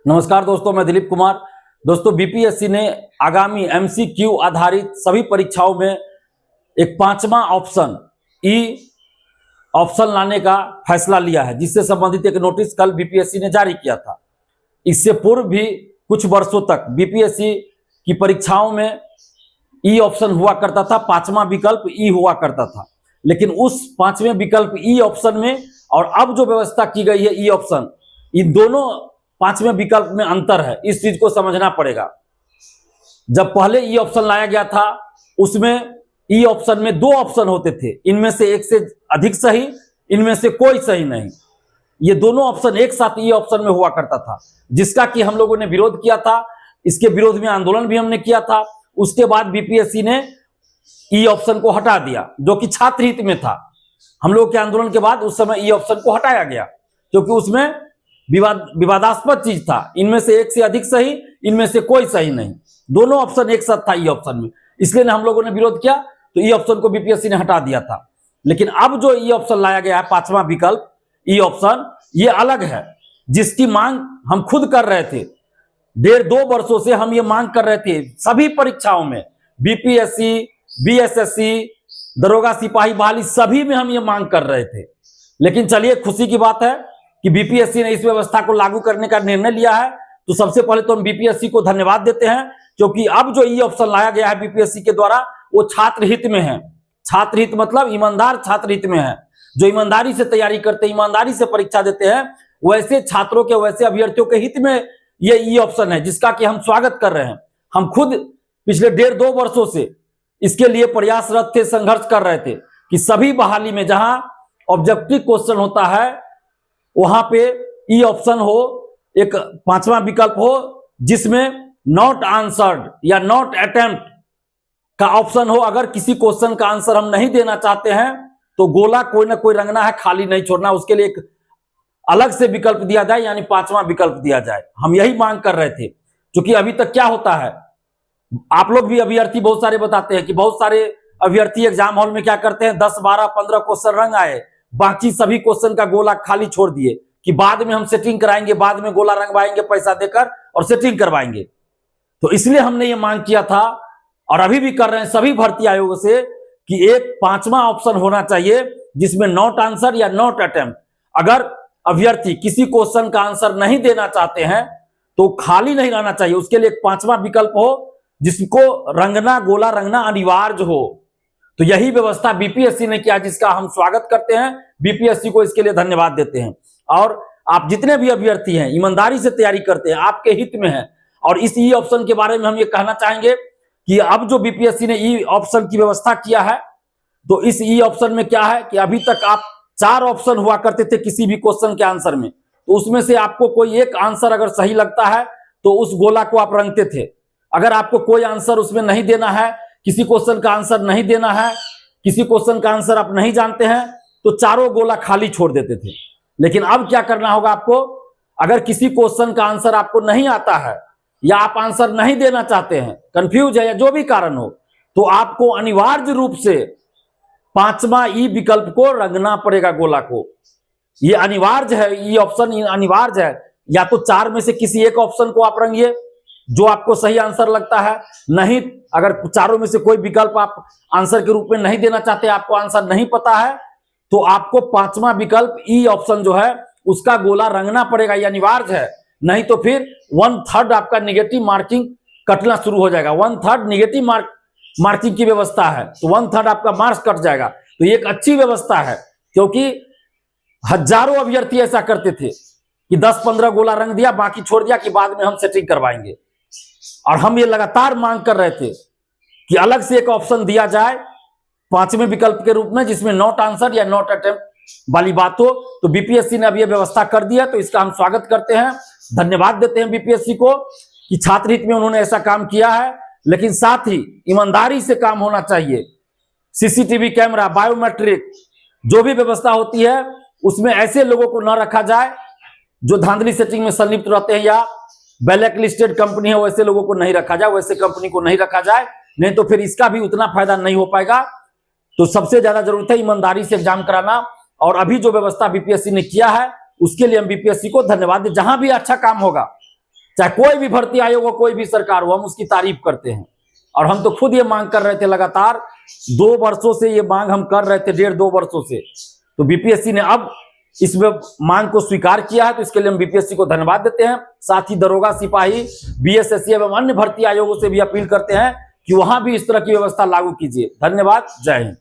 नमस्कार दोस्तों, मैं दिलीप कुमार। दोस्तों, बीपीएससी ने आगामी एमसीक्यू आधारित सभी परीक्षाओं में एक पांचवा ऑप्शन ई ऑप्शन लाने का फैसला लिया है, जिससे संबंधित एक नोटिस कल बीपीएससी ने जारी किया था। इससे पूर्व भी कुछ वर्षों तक बीपीएससी की परीक्षाओं में ई ऑप्शन हुआ करता था, पांचवा विकल्प ई हुआ करता था। लेकिन उस पांचवें विकल्प ई ऑप्शन में और अब जो व्यवस्था की गई है ई ऑप्शन, इन दोनों पांचवें विकल्प में अंतर है। इस चीज को समझना पड़ेगा। जब पहले ई ऑप्शन लाया गया था, उसमें ई ऑप्शन में दो ऑप्शन होते थे, इनमें से एक से अधिक सही, इनमें से कोई सही नहीं। ये दोनों ऑप्शन एक साथ ई ऑप्शन में हुआ करता था, जिसका कि हम लोगों ने विरोध किया था। इसके विरोध में आंदोलन भी हमने किया था। उसके बाद बीपीएससी ने ई ऑप्शन को हटा दिया, जो कि छात्र हित में था। हम लोग के आंदोलन के बाद उस समय ई ऑप्शन को हटाया गया, क्योंकि उसमें विवादास्पद चीज था। इनमें से एक से अधिक सही, इनमें से कोई सही नहीं, दोनों ऑप्शन एक साथ था ई ऑप्शन में। इसलिए हम लोगों ने विरोध किया, तो ई ऑप्शन को बीपीएससी ने हटा दिया था। लेकिन अब जो ई ऑप्शन लाया गया है, पांचवा विकल्प ई ऑप्शन, ये अलग है, जिसकी मांग हम खुद कर रहे थे। 1.5-2 वर्षों से हम ये मांग कर रहे थे। सभी परीक्षाओं में, बीपीएससी, बीएसएससी, दरोगा सिपाही बहाली, सभी में हम ये मांग कर रहे थे। लेकिन चलिए, खुशी की बात है कि बीपीएससी ने इस व्यवस्था को लागू करने का निर्णय लिया है। तो सबसे पहले तो हम बीपीएससी को धन्यवाद देते हैं, क्योंकि अब जो ई ऑप्शन लाया गया है बीपीएससी के द्वारा, वो छात्र हित में है। छात्र हित मतलब ईमानदार छात्र हित में है। जो ईमानदारी से तैयारी करते हैं, ईमानदारी से परीक्षा देते हैं, वैसे छात्रों के, वैसे अभ्यर्थियों के हित में ये ई ऑप्शन है, जिसका कि हम स्वागत कर रहे हैं। हम खुद पिछले 1.5-2 वर्षों से इसके लिए प्रयासरत थे, संघर्ष कर रहे थे कि सभी बहाली में जहां ऑब्जेक्टिव क्वेश्चन होता है, वहां पे ई ऑप्शन हो, एक पांचवा विकल्प हो, जिसमें नॉट आंसर्ड या नॉट अटेम्प्ट का ऑप्शन हो। अगर किसी क्वेश्चन का आंसर हम नहीं देना चाहते हैं, तो गोला कोई ना कोई रंगना है, खाली नहीं छोड़ना। उसके लिए एक अलग से विकल्प दिया जाए, यानी पांचवा विकल्प दिया जाए। हम यही मांग कर रहे थे। क्योंकि अभी तक क्या होता है, आप लोग भी अभ्यर्थी बहुत सारे बताते हैं कि बहुत सारे अभ्यर्थी एग्जाम हॉल में क्या करते हैं, 10, 12, 15 क्वेश्चन रंग आए, बाकी सभी क्वेश्चन का गोला खाली छोड़ दिए कि बाद में हम सेटिंग कराएंगे, बाद में गोला रंगवाएंगे पैसा देकर और सेटिंग करवाएंगे। तो इसलिए हमने ये मांग किया था, और अभी भी कर रहे हैं सभी भर्ती आयोग से, कि एक पांचवा ऑप्शन होना चाहिए, जिसमें नॉट आंसर या नॉट अटेम्प्ट। अगर अभ्यर्थी किसी क्वेश्चन का आंसर नहीं देना चाहते हैं, तो खाली नहीं रहना चाहिए। उसके लिए एक पांचवा विकल्प हो, जिसको रंगना, गोला रंगना अनिवार्य हो। तो यही व्यवस्था बीपीएससी ने किया, जिसका हम स्वागत करते हैं। बीपीएससी को इसके लिए धन्यवाद देते हैं। और आप जितने भी अभ्यर्थी हैं, ईमानदारी से तैयारी करते हैं, आपके हित में है। और इस ई ऑप्शन के बारे में हम ये कहना चाहेंगे कि अब जो बीपीएससी ने ई ऑप्शन की व्यवस्था किया है, तो इस ई ऑप्शन में क्या है कि अभी तक आप 4 ऑप्शन हुआ करते थे किसी भी क्वेश्चन के आंसर में। तो उसमें से आपको कोई एक आंसर अगर सही लगता है, तो उस गोला को आप रंगते थे। अगर आपको कोई आंसर उसमें नहीं देना है, किसी क्वेश्चन का आंसर नहीं देना है, किसी क्वेश्चन का आंसर आप नहीं जानते हैं, तो चारों गोला खाली छोड़ देते थे। लेकिन अब क्या करना होगा आपको, अगर किसी क्वेश्चन का आंसर आपको नहीं आता है, या आप आंसर नहीं देना चाहते हैं, कंफ्यूज है, या जो भी कारण हो, तो आपको अनिवार्य रूप से पांचवा ई विकल्प को रंगना पड़ेगा, गोला को। ये अनिवार्य है, ई ऑप्शन अनिवार्य है। या तो 4 में से किसी एक ऑप्शन को आप रंगिए, जो आपको सही आंसर लगता है। नहीं, अगर चारों में से कोई विकल्प आप आंसर के रूप में नहीं देना चाहते, आपको आंसर नहीं पता है, तो आपको पांचवा विकल्प ई ऑप्शन जो है, उसका गोला रंगना पड़ेगा। ये अनिवार्य है। नहीं तो फिर 1/3 आपका निगेटिव मार्किंग कटना शुरू हो जाएगा। 1/3 निगेटिव मार्किंग की व्यवस्था है, तो 1/3 आपका मार्क्स कट जाएगा। तो ये एक अच्छी व्यवस्था है, क्योंकि हजारों अभ्यर्थी ऐसा करते थे कि 10-15 गोला रंग दिया, बाकी छोड़ दिया कि बाद में हम सेटिंग करवाएंगे। और हम ये लगातार मांग कर रहे थे कि अलग से एक ऑप्शन दिया जाए पांचवें विकल्प के रूप में, जिसमें नॉट आंसर या नॉट अटेम्प्ट वाली बात हो। तो बीपीएससी ने अब ये व्यवस्था कर दी है, तो इसका हम स्वागत करते हैं, धन्यवाद देते हैं बीपीएससी को कि छात्र हित में उन्होंने ऐसा काम किया है। लेकिन साथ ही ईमानदारी से काम होना चाहिए। सीसीटीवी कैमरा, बायोमेट्रिक, जो भी व्यवस्था होती है, उसमें ऐसे लोगों को न रखा जाए जो धांधली सेटिंग में संलिप्त रहते हैं, या ब्लैक लिस्टेड कंपनी है, वैसे लोगों को नहीं रखा जाए, वैसे कंपनी को नहीं रखा जाए। नहीं तो फिर इसका भी उतना फायदा नहीं हो पाएगा। तो सबसे ज्यादा जरूरत है ईमानदारी से एग्जाम कराना। और अभी जो व्यवस्था बीपीएससी ने किया है, उसके लिए हम बीपीएससी को धन्यवाद दें। जहां भी अच्छा काम होगा, चाहे कोई भी भर्ती आयोग हो, कोई भी सरकार हो, हम उसकी तारीफ करते हैं। और हम तो खुद ये मांग कर रहे थे, लगातार 2 वर्षों से ये मांग हम कर रहे थे, 1.5-2 वर्षों से। तो बीपीएससी ने अब इसमें मांग को स्वीकार किया है, तो इसके लिए हम बीपीएससी को धन्यवाद देते हैं। साथ ही दरोगा, सिपाही, बीएसएससी एवं अन्य भर्ती आयोगों से भी अपील करते हैं कि वहां भी इस तरह की व्यवस्था लागू कीजिए। धन्यवाद। जय हिंद।